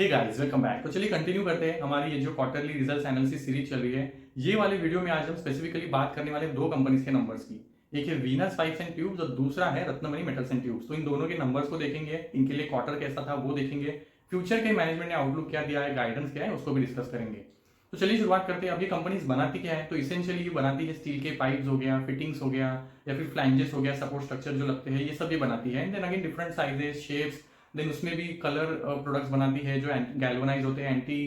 Hey guys, welcome back. तो चलिए continue करते हैं हमारी ये जो क्वार्टरली रिजल्ट्स एनालिसिस सीरीज चल रही है। ये वाले वीडियो में आज हम स्पेसिफिकली बात करने वाले दो कंपनीज के नंबर्स की। एक है वीनस पाइप्स एंड ट्यूब्स और दूसरा है रत्नमणि मेटल्स एंड ट्यूब्स। तो इन दोनों के नंबर्स को देखेंगे, इनके लिए क्वार्टर कैसा था वो देखेंगे, फ्यूचर के मैनेजमेंट ने आउटलुक क्या दिया है, गाइडेंस क्या है, उसको भी डिस्कस करेंगे। तो चलिए शुरुआत करते हैं। अब ये कंपनीज बनाती क्या है? तो इसेंशियली ये बनाती है स्टील के पाइप्स हो गया, फिटिंग्स हो गया, या फिर फ्लैंजेस हो गया, सपोर्ट स्ट्रक्चर जो लगते हैं, ये सब ये बनाती है। And then again different sizes, shapes, then उसमें भी कलर प्रोडक्ट्स बनाती है जो गैल्वनाइज होते हैं, एंटी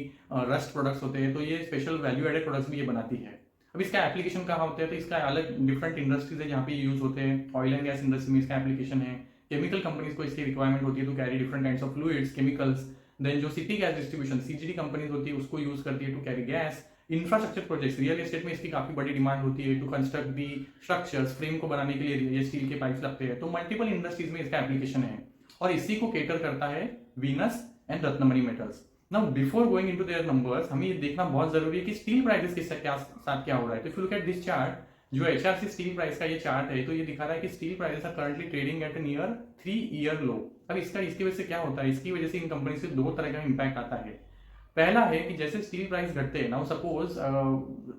रस्ट प्रोडक्ट्स होते हैं। तो ये स्पेशल वैल्यू एडेड प्रोडक्ट्स भी ये बनाती है। अब इसका एप्लीकेशन कहाँ होता है? तो इसका अलग डिफरेंट इंडस्ट्रीज है जहाँ पे यूज होते हैं। ऑयल एंड गैस इंडस्ट्री में इसका एप्लीकेशन है। केमिकल कंपनीज को इसकी रिक्वायरमेंट होती है to carry different kinds of fluids, chemicals. Then जो city gas distribution CGD companies होती है उसको यूज करती है to carry gas. Infrastructure projects, real estate में इसकी काफी बड़ी डिमांड होती है to construct the structures, frame को बनाने के लिए ये स्टील के पाइप्स लगते हैं। तो मल्टीपल इंडस्ट्रीज में इसका एप्लीकेशन है और इसी को केटर करता है Venus and Ratnamani metals. Now before going into their numbers, हमें ये देखना बहुत जरूरी है कि स्टील प्राइसेस के साथ क्या हो रहा है। तो if you look at this chart, जो एचआरसी स्टील प्राइस का ये चार्ट है, तो ये दिखा रहा है कि steel prices are currently trading at near 3 year low. अब इसकी वजह से क्या होता है? इसकी वजह से इन कंपनी से दो तरह का इंपैक्ट आता है। पहला है कि जैसे स्टील प्राइस घटते हैं, नाउ सपोज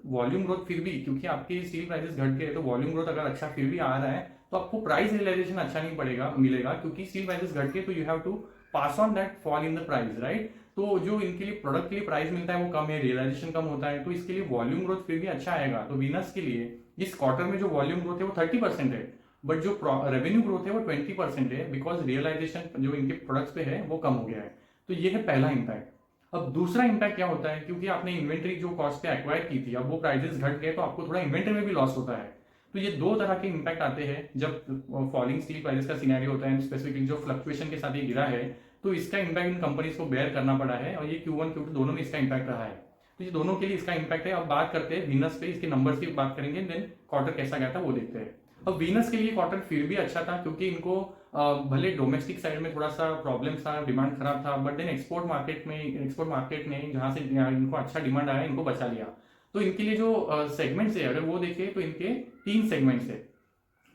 वॉल्यूम ग्रोथ फिर भी, क्योंकि आपके स्टील प्राइसेस घट गए तो वॉल्यूम ग्रोथ अगर अच्छा फिर भी आ रहा है तो आपको प्राइस रियलाइजेशन अच्छा नहीं पड़ेगा मिलेगा, क्योंकि स्टील प्राइसेस घट के तो you have to pass on that fall in the price, right. तो जो इनके लिए प्रोडक्ट के लिए प्राइस मिलता है वो कम है, रियलाइजेशन कम होता है, तो इसके लिए वॉल्यूम ग्रोथ फिर भी अच्छा आएगा। तो वीनस के लिए इस क्वार्टर में जो वॉल्यूम ग्रोथ है वो 30% है, बट जो रेवेन्यू ग्रोथ है वो 20% है, बिकॉज रियलाइजेशन जो इनके प्रोडक्ट्स पे है वो कम हो गया है। तो ये है पहला इंपैक्ट। अब दूसरा इंपैक्ट क्या होता है? क्योंकि आपने इन्वेंट्री जो कॉस्ट पे एक्वायर की थी, अब वो प्राइसेस घट गए तो आपको थोड़ा इन्वेंट्री में भी लॉस होता है। तो ये दो तरह के इंपैक्ट आते हैं जब फॉलिंग स्टील प्राइसेस का सिनेरियो होता है, स्पेसिफिकली जो फ्लक्चुएशन के साथ ये गिरा है, तो इसका इंपैक्ट इन कंपनीज को बेयर करना पड़ा है और ये Q1 Q2 दोनों में इसका इंपैक्ट रहा है। तो ये दोनों के लिए इसका इंपैक्ट है। अब बात करते हैं वीनस पे, इसके नंबर्स की बात करेंगे, देन क्वार्टर कैसा गया था वो देखते हैं। अब वीनस के लिए क्वार्टर फिर भी अच्छा था, क्योंकि इनको भले डोमेस्टिक साइड में थोड़ा सा प्रॉब्लम था, डिमांड खराब था, बट देन एक्सपोर्ट मार्केट में जहां से इनको अच्छा डिमांड आया, इनको बचा लिया। तो इनके लिए जो सेगमेंट्स है अगर वो देखें तो इनके 3 सेगमेंट्स है।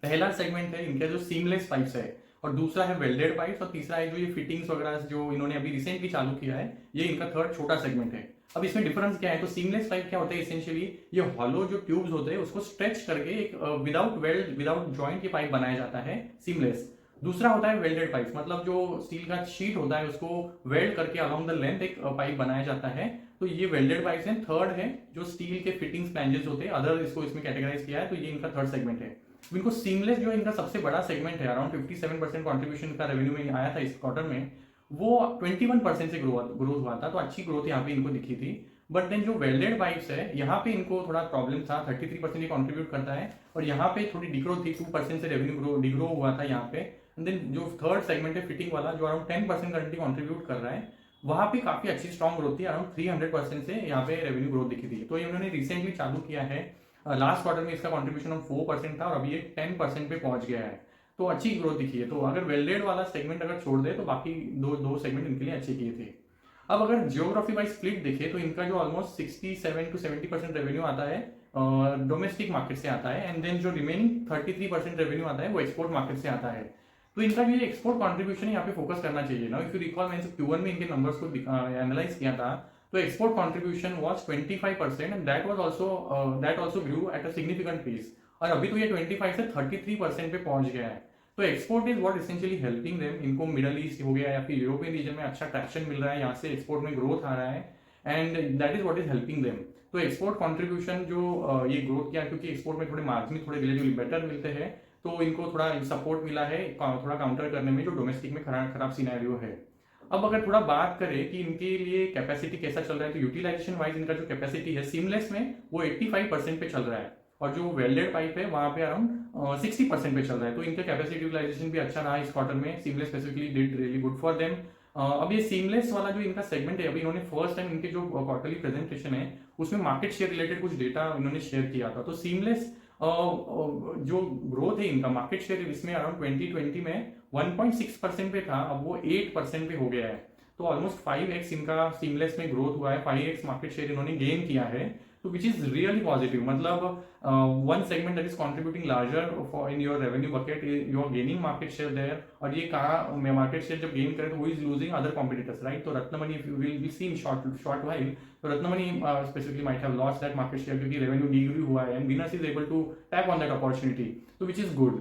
पहला सेगमेंट है इनका जो सीमलेस पाइप्स है, और दूसरा है वेल्डेड पाइप्स, और तीसरा है जो ये फिटिंग्स वगैरह जो इन्होंने अभी रिसेंटली चालू किया है, ये इनका थर्ड छोटा सेगमेंट है। अब इसमें डिफरेंस क्या है? तो सीमलेस पाइप क्या होता है? इसेंशियली ये हॉलो जो ट्यूब्स होते हैं उसको स्ट्रेच करके एक विदाउट वेल्ड, विदाउट जॉइंट के पाइप बनाया जाता है, सीमलेस। दूसरा होता है वेल्डेड पाइप, मतलब जो स्टील का शीट होता है उसको वेल्ड करके अलोंग द लेंथ एक पाइप बनाया जाता है। तो ये वेल्डेड पाइप्स हैं। थर्ड है जो स्टील के फिटिंग्स फ्लैंजेस होते हैं, अदर इसको इसमें कैटेगराइज किया है, तो ये इनका थर्ड सेगमेंट है। इनको सीमलेस जो इनका सबसे बड़ा सेगमेंट है, अराउंड 57% कॉन्ट्रीब्यूशन का रेवेन्यू में आया था इस क्वार्टर में, वो 21% से ग्रोथ हुआ था। तो अच्छी ग्रोथ यहाँ पे इनको दिखी थी। बट देन जो वेल्डेड पाइप्स है यहाँ पे इनको थोड़ा प्रॉब्लम था, 33% कॉन्ट्रीब्यूट करता है, और यहाँ पे थोड़ी डिग्रोथ थी, 2% से रेवेन्यू डिग्रो हुआ था यहाँ पे। एंड देन जो थर्ड सेगमेंट है फिटिंग वाला, जो अराउंड 10% करंटली कॉन्ट्रीब्यूट कर रहा है, वहां पे काफी अच्छी स्ट्रॉन्ग ग्रोथ थी, अराउंड 300% से यहाँ पे रेवेन्यू ग्रोथ दिखी थी। तो ये उन्होंने रिसेंटली चालू किया है। लास्ट क्वार्टर में इसका कॉन्ट्रीब्यूशन 4% था और अभी ये 10% पे पहुंच गया है। तो अच्छी ग्रोथ दिखी है। तो अगर वेल्डेड वाला सेगमेंट अगर छोड़ दे तो बाकी दो सेगमेंट इनके लिए अच्छे किए थे। अब अगर जियोग्राफी वाइज स्प्लिट देखे तो इनका जो ऑलमोस्ट 67 to 70% रेवेन्यू आता है डोमेस्टिक मार्केट से आता है, एंड देन जो रिमेनिंग 33% रेवेन्यू आता है वो एक्सपोर्ट मार्केट से आता है। तो इनका जो एक्सपोर्ट कॉन्ट्रीब्यूशन यहाँ पे फोकस करना चाहिए ना। इफ यू रिकॉल, मैंने Q1 में इनके नंबर्स को एनालाइज किया था, तो export contribution was 25%, and that also grew at a significant pace. और अभी तो ये 25 से 33% पे पहुंच गया है। तो export is what essentially helping them. इनको मिडल ईस्ट हो गया या फिर यूरोपियन रीजन में अच्छा ट्रैक्शन मिल रहा है, यहाँ से एक्सपोर्ट में ग्रोथ आ रहा है, and that is what is helping them. तो एक्सपोर्ट कॉन्ट्रीब्यूशन जो ये ग्रोथ किया, क्योंकि एक्सपोर्ट में थोड़े मार्जिन थोड़े रिलेटिवली बेटर मिलते हैं, तो इनको थोड़ा सपोर्ट मिला है थोड़ा काउंटर करने में जो डोमेस्टिक में खराब सिनेरियो है। अब अगर थोड़ा बात करें कि इनके लिए कैपेसिटी कैसा चल रहा है, तो यूटिलाइजेशन वाइज इनका जो कैपेसिटी है सीमलेस में वो 85% पे चल रहा है, और जो वेल्डेड पाइप है वहां पे अराउंड 60% पे चल रहा है। तो इनका कैपेसिटी यूटिलाइजेशन भी अच्छा रहा इस क्वार्टर में। Seamless specifically did really good for them. अब ये सीमलेस वाला जो इनका सेगमेंट है, अभी इन्होंने फर्स्ट टाइम इनके जो क्वार्टरली प्रेजेंटेशन है उसमें मार्केट शेयर रिलेटेड कुछ डेटा इन्होंने शेयर किया था। तो सीमलेस जो ग्रोथ है इनका मार्केट शेयर इसमें अराउंड 2020 में 1.6% पे था, अब वो 8% पे हो गया है। तो ऑलमोस्ट 5x इनका सीमलेस में ग्रोथ हुआ है, 5x मार्केट शेयर इन्होंने गेन किया है। तो विच इज रियली पॉजिटिव। मतलब one segment that is contributing larger for in your revenue bucket, you are gaining market share there. और ये कहा मार्केट शेयर जब गेन करे तो who is losing other competitors, right. तो Ratnamani if you will be seen short while, तो Ratnamani specifically might have lost that market share क्योंकि revenue degrew हुआ है, and Venus is able to tap on that opportunity, तो which is good.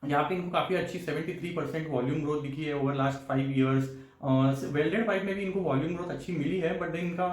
यहाँ पे इनको काफी अच्छी 73% वॉल्यूम ग्रोथ दिखी है over last 5 years. Welded pipe में भी इनको वॉल्यूम ग्रोथ अच्छी मिली है, बट देन इनका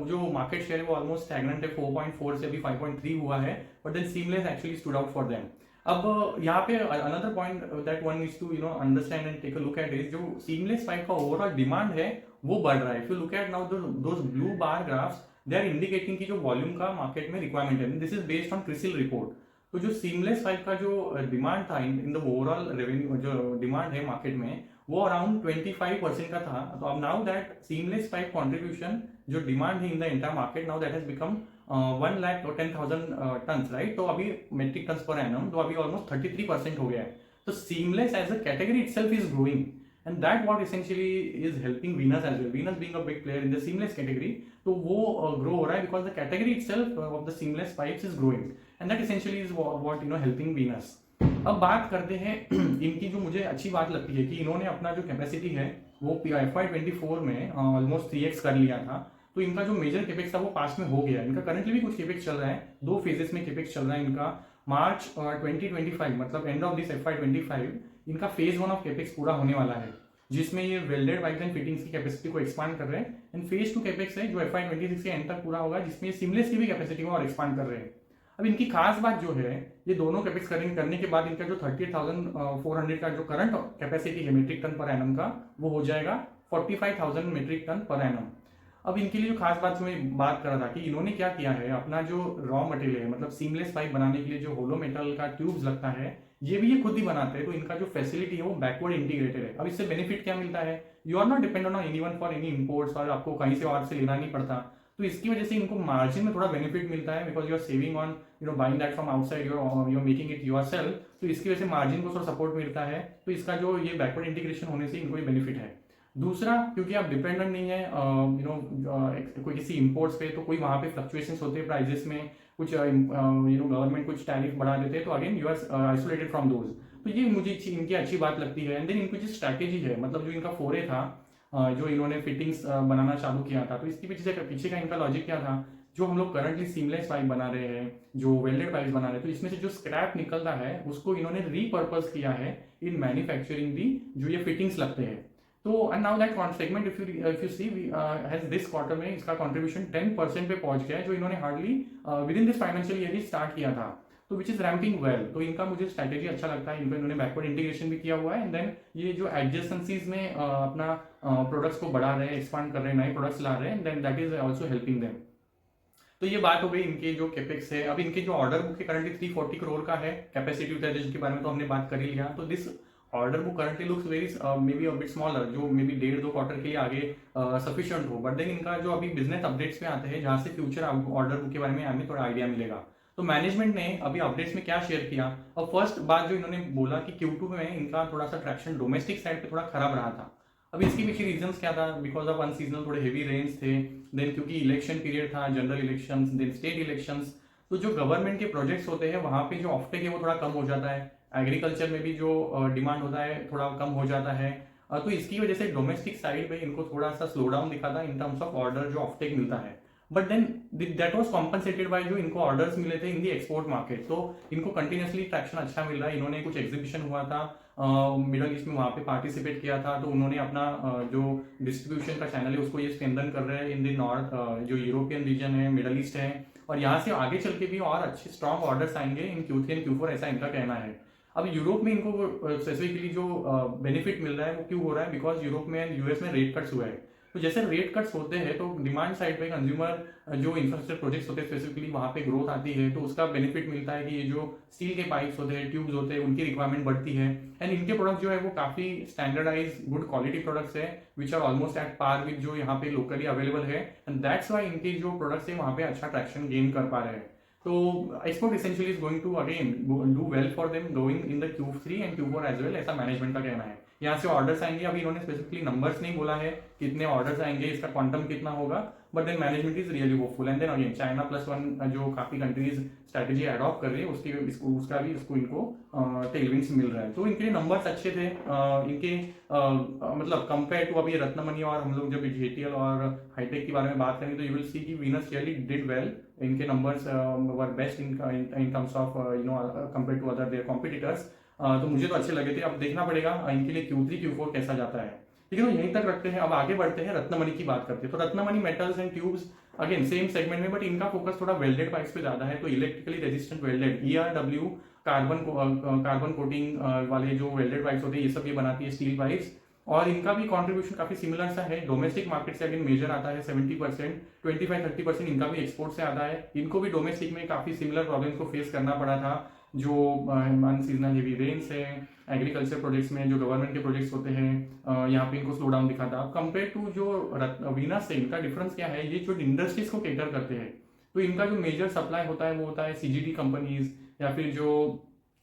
जो मार्केट शेयर है वो ऑलमोस्ट स्टैग्नेंट है, 4.4 से अभी 5.3 हुआ है, but then seamless actually stood out for them. अब यहाँ पे another point that one needs to understand and take a look at is जो सीमलेस पाइप का ओवरऑल डिमांड है वो बढ़ रहा है। If you look at now those blue bar graphs, they are indicating की जो वॉल्यूम का मार्केट में रिक्वायरमेंट है, this is based on CRISIL report. तो जो सीमलेस पाइप का जो डिमांड था इन द ओवरऑल रेवेन्यू, जो डिमांड है मार्केट में वो अराउंड 25% का था। तो अब now that seamless pipe contribution जो डिमांड है in the entire market, now that has become 1,10,000 tons, right. तो अभी मेट्रिक टन्स पर एनम, तो अभी ऑलमोस्ट 33% हो गया है। तो seamless as a category itself is growing, and that what essentially is helping Venus as well. Venus being a big player in the seamless category, तो वो grow हो रहा है because the category itself of the seamless pipes is growing, and that essentially is what helping Venus. अब बात करते हैं इनकी जो मुझे अच्छी बात लगती है कि इन्होंने अपना जो कैपेसिटी है वो FY24 में ऑलमोस्ट 3x कर लिया था। तो इनका जो मेजर केपेक्स था वो पास में हो गया। इनका करंटली भी कुछ केपेक्स चल रहा है, 2 फेजेस में केपेक्स चल रहा है इनका। मार्च 2025 मतलब एंड ऑफ दिस FY25 इनका फेज 1 ऑफ केपेक्स पूरा होने वाला है, जिसमें ये वेल्डेड पाइप्स एंड फिटिंग्स की कैपेसिटी को एक्सपांड कर रहे हैं। एंड फेज 2 केपेक्स है जो FY26 के एंड तक पूरा होगा, जिसमें सीमलेस की भी कैपेसिटी को और एक्सपांड कर रहे हैं। अब इनकी खास बात जो है, ये दोनों कैपेक्स करने के बाद इनका जो 38,400 का जो करंट कैपेसिटी है मेट्रिक टन पर एनम का, वो हो जाएगा 45,000 मेट्रिक टन पर एनम। अब इनके लिए जो खास बात जो मैं बात कर रहा था कि इन्होंने क्या किया है, अपना जो रॉ मटेरियल है मतलब सीमलेस पाइप बनाने के लिए जो होलो मेटल का ट्यूब्स लगता है ये भी ये खुद ही बनाते हैं। तो इनका जो फैसिलिटी है वो बैकवर्ड इंटीग्रेटेड है। अब इससे बेनिफिट क्या मिलता है, you are not dependent on anyone for any imports, और आपको कहीं से और से लेना नहीं पड़ता। तो इसकी वजह से इनको मार्जिन में थोड़ा बेनिफिट मिलता है, because you are saving on buying that from outside, you are making it yourself. तो इसकी वजह से मार्जिन को थोड़ा सपोर्ट मिलता है। तो इसका जो ये बैकवर्ड इंटीग्रेशन होने से इनको ये बेनिफिट है। दूसरा, क्योंकि आप डिपेंडेंट नहीं है कोई किसी इंपोर्ट्स पे, तो कोई वहां पे फ्लक्चुएशंस होते हैं प्राइजेस में, कुछ गवर्नमेंट कुछ टैरिफ बढ़ा देते हैं, तो again you are isolated from those. तो ये मुझे इनकी अच्छी बात लगती है। एंड देन इनकी जो स्ट्रैटेजी है, मतलब जो इनका फोरे था, जो इन्होंने फिटिंग्स बनाना चालू किया था, तो इसके पीछे का इनका लॉजिक क्या था, जो हम लोग करंटली सीमलेस पाइप बना रहे हैं, जो वेल्डेड पाइप बना रहे हैं, तो इसमें से जो स्क्रैप निकलता है उसको इन्होंने रीपर्पज किया है इन मैन्युफैक्चरिंग दी जो ये फिटिंग्स लगते हैं। तो and now that segment if you see has this quarter में इसका कंट्रीब्यूशन 10% पे पहुंच गया है, जो इन्होंने hardly with in this financial year he start किया था। तो विच इज रैम्पिंग वेल। तो इनका मुझे स्ट्रैटेजी अच्छा लगता है। इन्होंने बैकवर्ड इंटीग्रेशन भी किया हुआ है, एंड देन ये जो एडजेसेंसीज में अपना प्रोडक्ट्स को बढ़ा रहे हैं, एक्सपांड कर रहे हैं, नए प्रोडक्ट्स ला रहे हैं, then that is also helping them. तो ये बात हो गई इनके जो कैपेक्स है। अब इनके जो ऑर्डर बुक है करंटली 340 करोड़ का है। कैपेसिटी यूटिलाइजेशन के बारे में तो हमने बात कर ही लिया। तो this order book currently looks very may be a bit smaller, जो मे बी 1.5-2 क्वार्टर के लिए आगे सफिशिएंट हो। बट देन इनका जो अभी बिजनेस अपडेट्स पे आते हैं, जहां से फ्यूचर ऑर्डर बुक के बारे में हमें थोड़ा आइडिया मिलेगा। तो मैनेजमेंट ने अभी अपडेट्स में क्या शेयर किया, और फर्स्ट बात जो इन्होंने बोला कि Q2 में इनका थोड़ा सा ट्रैक्शन डोमेस्टिक साइड पे थोड़ा खराब रहा था। अब इसके पीछे रीजंस क्या था, बिकॉज ऑफ अनसीजनल थोड़े हेवी रेन्स थे, देन क्योंकि इलेक्शन पीरियड था, general elections, then state elections. तो जो गवर्नमेंट के प्रोजेक्ट्स होते हैं वहां पे जो ऑफटेक है वो थोड़ा कम हो जाता है। एग्रीकल्चर में भी जो डिमांड होता है थोड़ा कम हो जाता है। तो इसकी वजह से डोमेस्टिक साइड पे इनको थोड़ा सा स्लो डाउन दिखा था इन टर्म्स ऑफ ऑर्डर जो ऑफटेक मिलता है। But then that was compensated by जो इनको ऑर्डर्स मिले थे इन दी एक्सपोर्ट मार्केट। तो इनको कंटिन्यूसली ट्रैक्शन अच्छा मिल रहा है। इन्होंने कुछ एग्जीबिशन हुआ था मिडल ईस्ट में, वहां पे पार्टिसिपेट किया था। तो उन्होंने अपना जो डिस्ट्रीब्यूशन का चैनल है उसको ये स्ट्रेंथन कर रहे हैं इन द नॉर्थ, जो यूरोपियन रीजन है, मिडल ईस्ट है। और यहाँ से आगे चल के भी और अच्छे स्ट्रॉन्ग ऑर्डर्स आएंगे इन Q3 एंड Q4, ऐसा इनका कहना है। अब यूरोप में इनको स्पेसिफिकली जो बेनिफिट मिल रहा है वो क्यों हो रहा है, बिकॉज यूरोप में एंड यूएस में रेट कट्स हुआ है। तो जैसे रेट कट्स होते हैं तो डिमांड साइड पे कंज्यूमर जो इंफ्रास्ट्रक्चर प्रोजेक्ट्स होते हैं स्पेसिफिकली वहां पे ग्रोथ आती है। तो उसका बेनिफिट मिलता है कि ये जो स्टील के पाइप्स होते हैं, ट्यूब्स होते हैं, उनकी रिक्वायरमेंट बढ़ती है। एंड इनके प्रोडक्ट जो है वो काफी स्टैंडर्डाइज गुड क्वालिटी प्रोडक्ट्स है, which are almost at par with जो यहाँ पे लोकली अवेलेबल है। एंड दैट्स वाई इनके जो प्रोडक्ट्स है वहाँ पे अच्छा ट्रैक्शन गेन कर पा रहे हैं। तो export essentially is going to again do well for them going in the Q3 and Q4 as well, ऐसा मैनेजमेंट का कहना है। यहाँ से ऑर्डर्स आएंगे। अभी इन्होंने स्पेसिफिकली नंबर्स नहीं बोला है कितने ऑर्डर्स आएंगे, इसका क्वांटम कितना होगा, but then management is really hopeful. And then again China +1 जो काफी कंट्रीज स्ट्रेटेजी अडॉप्ट कर रही है उसका भी इसको इनको टेलविंड्स मिल रहा है। तो इनके नंबर्स अच्छे थे। इनके मतलब कंपेयर टू अभी रत्नमणि और हम लोग जब जेटीएल और हाईटेक के बारे में बात करें तो यू विल सी कि वीनस रियली डिड वेल। इनके numbers were best in terms of compare to other their competitors. तो मुझे तो अच्छे लगे थे। अब देखना पड़ेगा इनके लिए Q3 Q4 कैसा जाता है। ठीक है, तो यहीं तक रखते हैं। अब आगे बढ़ते हैं, रत्नमणि की बात करते हैं। तो Ratnamani metals and tubes again same segment में, बट इनका फोकस थोड़ा वेल्डेड पाइप्स पे ज्यादा है। तो electrically resistant welded ERW carbon coating वाले जो वेल्डेड पाइप्स होते हैं ये सब ये बनाती है, स्टील पाइप्स। और इनका भी कंट्रीब्यूशन काफी सिमिलर सा है। डोमेस्टिक मार्केट से अगेन मेजर आता है 70%, 25-30% इनका भी एक्सपोर्ट से आता है। इनको भी डोमेस्टिक में काफी सिमिलर प्रॉब्लम्स को फेस करना पड़ा था, जो अनसीजनल हेवी रेन्स है, एग्रीकल्चर प्रोजेक्ट्स में जो गवर्नमेंट के प्रोजेक्ट्स होते हैं, यहाँ पे इनको स्लो डाउन दिखा था। कंपेयर टू जो वीनस से इनका डिफरेंस क्या है, ये जो इंडस्ट्रीज को केटर करते हैं, तो इनका जो मेजर सप्लाई होता है वो होता है CGD कंपनीज, या फिर जो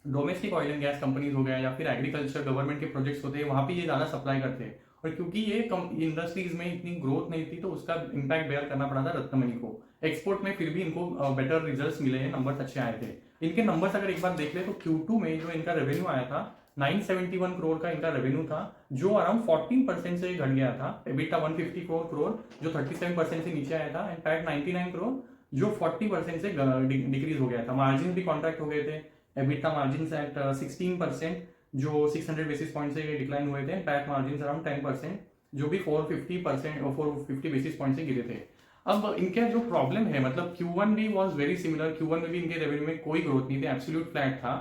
domestic oil and gas companies हो गया, या फिर एग्रीकल्चर गवर्नमेंट के प्रोजेक्ट्स होते हैं, वहाँ पे ये ज़्यादा सप्लाई करते हैं। और क्योंकि ये इंडस्ट्रीज में इतनी ग्रोथ नहीं थी तो उसका इम्पैक्ट बेयर करना पड़ा था रत्नमणि को। एक्सपोर्ट में फिर भी इनको बेटर रिजल्ट्स मिले हैं, नंबर्स अच्छे आए थे। इनके नंबर्स अगर एक बार देख ले तो Q2 में जो इनका रेवेन्यू आया था 971 करोड़ का इनका रेवेन्यू था, जो अराउंड 14% से घट गया था। एबिटा 154 करोड़ जो 37% से नीचे आया था, एंड पैट 99 करोड़ जो 40% से डिक्रीज हो गया था। मार्जिन भी कॉन्ट्रैक्ट हो गए थे। एबिटा मार्जिन एट 16% जो 600 बेसिस पॉइंट से डिक्लाइन हुए थे। पैट मार्जिन अराउंड 10% जो भी 450 बेसिस पॉइंट से गिरे थे। अब इनके जो प्रॉब्लम है, मतलब Q1 भी वॉज वेरी सिमिलर। Q1 में भी इनके रेवेन्यू में कोई ग्रोथ नहीं थी, एब्सोल्यूट फ्लैट था।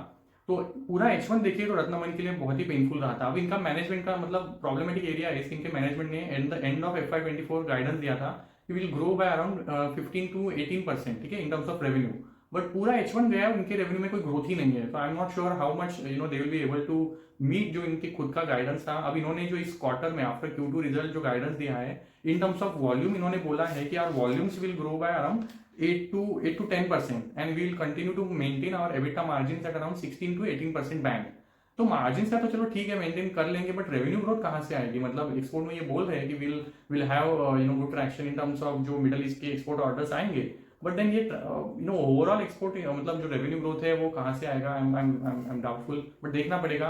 तो पूरा H1 देखिए तो रत्नमणि के लिए बहुत ही पेनफुल रहा था। अब इनका मैनेजमेंट का मतलब प्रॉब्लमेटिक एरिया है, इनके मैनेजमेंट ने एंड ऑफ FY24 गाइडेंस दिया था कि विल ग्रो बाय अराउंड 15-18%, ठीक है, इन टर्म्स ऑफ रेवेन्यू। बट पूरा H1 गया, उनके रेवेन्यू में कोई ग्रोथ ही नहीं है। तो I am not sure how much they will be able to meet जो इनके खुद का गाइडेंस था। अब इन्होंने जो इस क्वार्टर में आफ्टर Q2 रिजल्ट जो गाइडेंस दिया है इन टर्म्स ऑफ वॉल्यूम, इन्होंने बोला है कि our volumes will grow by around 8-10% and we will continue to maintain our EBITDA margin at around 16-18% band. तो मार्जिन का तो चलो ठीक है मेंटेन कर लेंगे, बट रेवेन्यू ग्रोथ कहाँ से आएगी? मतलब एक्सपोर्ट में ये बोल रहे हैं कि will have good traction in terms of जो मिडल ईस्ट के एक्सपोर्ट ऑर्डर्स आएंगे, बट देन ये ओवरऑल एक्सपोर्ट मतलब जो रेवेन्यू ग्रोथ है वो कहाँ से आएगा? आई एम डाउटफुल, बट देखना पड़ेगा।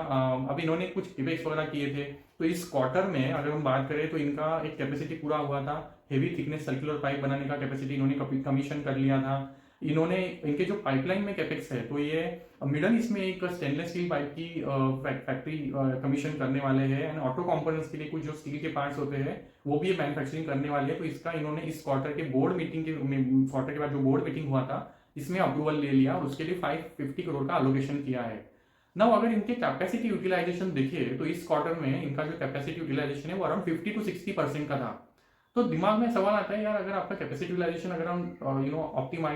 अभी इन्होंने कुछ कैपेक्स वगैरह किए थे। तो इस क्वार्टर में अगर हम बात करें तो इनका एक कैपेसिटी पूरा हुआ था, हेवी थिकनेस सर्कुलर पाइप बनाने का कैपेसिटी इन्होंने कमीशन कर लिया था। इन्होंने इनके जो पाइपलाइन में कैपेक्स है तो ये मिडल ईस्ट में एक स्टेनलेस स्टील पाइप की फैक्ट्री कमीशन करने वाले हैं, एंड ऑटो कंपोनेंट्स के लिए कुछ जो स्टील के पार्ट्स होते हैं वो भी ये मैन्युफैक्चरिंग करने वाले हैं। तो इसका इन्होंने इस क्वार्टर के बोर्ड मीटिंग के क्वार्टर के बाद जो बोर्ड मीटिंग हुआ था इसमें अप्रूवल ले लिया और उसके लिए 550 करोड़ का एलोकेशन किया है। नाउ अगर इनके कैपेसिटी यूटिलाइजेशन देखिए तो इस क्वार्टर में इनका जो कैपेसिटी यूटिलाइजेशन है वो अराउंड 50-60% का था। तो दिमाग में सवाल आता है यार, अगर आपका कैपेसिटी यूटिलाइजेशन अगर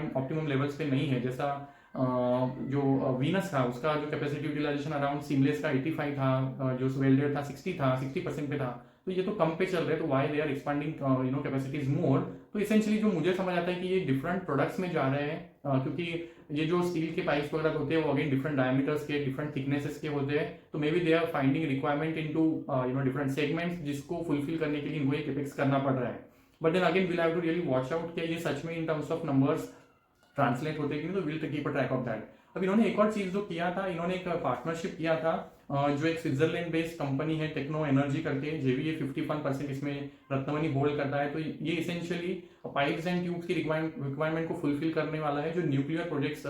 ऑप्टिमम लेवल्स पे नहीं है, जैसा जो वीनस था उसका जो कैपेसिटी यूटिलाइजेशन अराउंड सीमलेस का 85 था, जो वेल्डेड था 60% पे था, तो ये तो कम पे चल रहे हैं। तो why they are expanding capacities more? तो इसेंशियली जो मुझे समझ आता है कि ये डिफरेंट प्रोडक्ट्स में जा रहे हैं, क्योंकि ये जो स्टील के पाइप्स वगैरह होते हैं वो अगेन डिफरेंट डायमीटर्स के, डिफरेंट थिकनेसेस के होते हैं। तो मे be they are finding requirement into different segments जिसको फुलफिल करने के लिए इनको ये कैपेक्स करना पड़ रहा है। But then again will have to really watch out कि ये सच में in terms of numbers translate होते कि नहीं, तो will keep a track of that. अब इन्होंने एक और चीज जो किया था, इन्होंने एक पार्टनरशिप किया था जो एक स्विट्जरलैंड बेस्ड कंपनी है टेक्नो एनर्जी करके, जेवी 51% इसमें रत्नमणि होल्ड करता है। तो ये इसेंशियली पाइप्स एंड ट्यूब्स की रिक्वायरमेंट को फुलफिल करने वाला है, जो न्यूक्लियर प्रोजेक्ट्स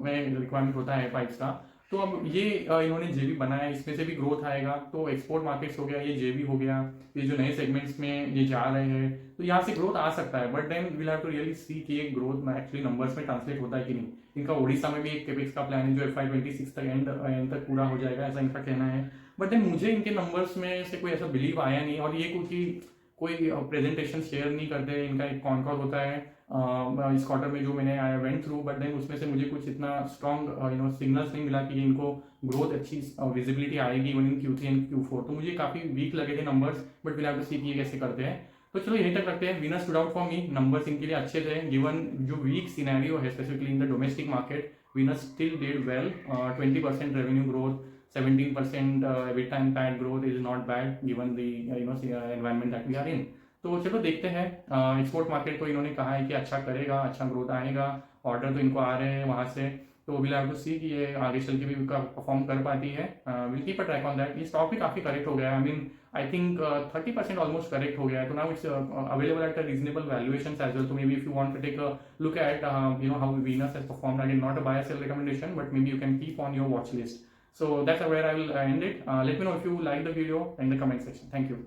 में रिक्वायरमेंट होता है पाइप्स का। तो अब ये इन्होंने जेवी बनाया, इसमें से भी ग्रोथ आएगा। तो एक्सपोर्ट मार्केट्स हो गया, ये जेवी हो गया, ये जो नए सेगमेंट्स में ये जा रहे हैं, तो यहाँ से ग्रोथ आ सकता है। But then will have to really see कि ये ग्रोथ एक्चुअली नंबर्स में ट्रांसलेट होता है कि नहीं। इनका ओडिशा में भी एक कैपेक्स का प्लान है जो FY26 तक एंड तक पूरा हो जाएगा, ऐसा इनका कहना है। बट देन मुझे इनके नंबर्स में से कोई ऐसा बिलीव आया नहीं, और ये कोई प्रेजेंटेशन शेयर नहीं करते। इनका एक कॉन कॉल होता है इस क्वार्टर में जो मैंने I went through, but then उसमें से मुझे कुछ इतना स्ट्रॉन्ग सिग्नल्स नहीं मिला कि इनको ग्रोथ अच्छी विजिबिलिटी आएगी even in Q3 and Q4। तो मुझे काफी वीक लगे थे numbers, but will have to see कि ये कैसे करते हैं। तो चलो यहीं तक रखते हैं। Venus stood out for me, numbers इनके लिए अच्छे थे गिवन जो वीक सिनेरियो है specifically in the domestic market. Venus still did well, 20% revenue growth, 17% EBITDA impact growth is not bad given the environment that we are in. तो चलो देखते हैं। एक्सपोर्ट मार्केट को इन्होंने कहा है कि अच्छा करेगा, अच्छा ग्रोथ आएगा, ऑर्डर तो इनको आ रहे हैं वहाँ से, तो विल हैव टू सी कि ये आगे चल के भी परफॉर्म कर पाती है। Will keep a track on that. ये स्टॉक भी काफ़ी करेक्ट हो गया है, I mean I think 30% almost correct हो गया है, तो now it's available at a reasonable valuation as well. तो may be if you want to take a look at how Venus has performed, again not a buy sell recommendation, but maybe you can keep on your watch list. So that's where I will end it. Let me know if you like the video in the comment section. Thank you.